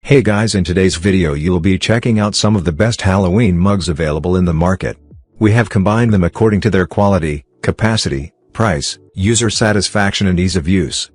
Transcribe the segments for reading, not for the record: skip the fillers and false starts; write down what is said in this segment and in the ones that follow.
Hey guys, in today's video you'll be checking out some of the best Halloween mugs available in the market. We have combined them according to their quality, capacity, price, user satisfaction and ease of use.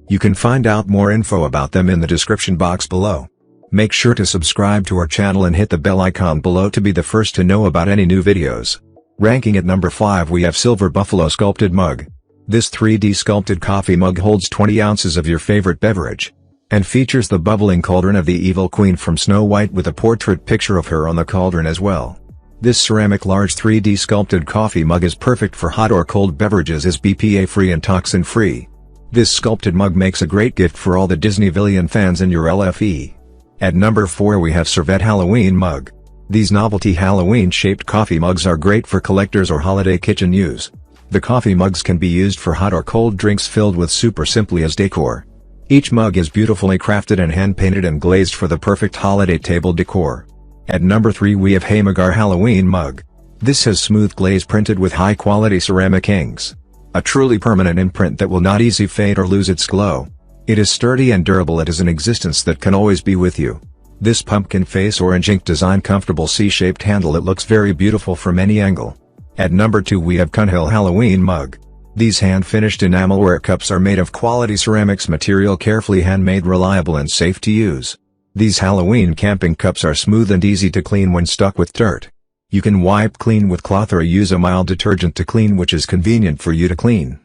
You can find out more info about them in the description box below. Make sure to subscribe to our channel and hit the bell icon below to be the first to know about any new videos. Ranking at number 5 we have Silver Buffalo Sculpted Mug. This 3D sculpted coffee mug holds 20 ounces of your favorite beverage, and features the bubbling cauldron of the evil queen from Snow White with a portrait picture of her on the cauldron as well. This ceramic large 3D sculpted coffee mug is perfect for hot or cold beverages, is BPA-free and toxin-free. This sculpted mug makes a great gift for all the Disney villain fans in your LFE. At number 4 we have Servette Halloween Mug. These novelty Halloween-shaped coffee mugs are great for collectors or holiday kitchen use. The coffee mugs can be used for hot or cold drinks filled with super simply as decor. Each mug is beautifully crafted and hand-painted and glazed for the perfect holiday table decor. At number 3 we have Hami Halloween Mug. This has smooth glaze printed with high-quality ceramic inks. A truly permanent imprint that will not easily fade or lose its glow. It is sturdy and durable. It is an existence that can always be with you. This pumpkin face orange ink design comfortable C-shaped handle, it looks very beautiful from any angle. At number 2 we have Kunhill Halloween Mug. These hand-finished enamelware cups are made of quality ceramics material, carefully handmade, reliable and safe to use. These Halloween camping cups are smooth and easy to clean when stuck with dirt. You can wipe clean with cloth or use a mild detergent to clean, which is convenient for you to clean.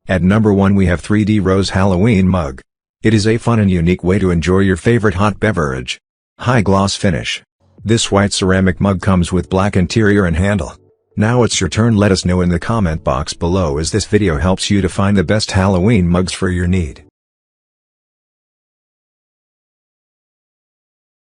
At number 1 we have 3D Rose Halloween Mug. It is a fun and unique way to enjoy your favorite hot beverage. High gloss finish. This white ceramic mug comes with black interior and handle. Now it's your turn. Let us know in the comment box below as this video helps you to find the best Halloween mugs for your need.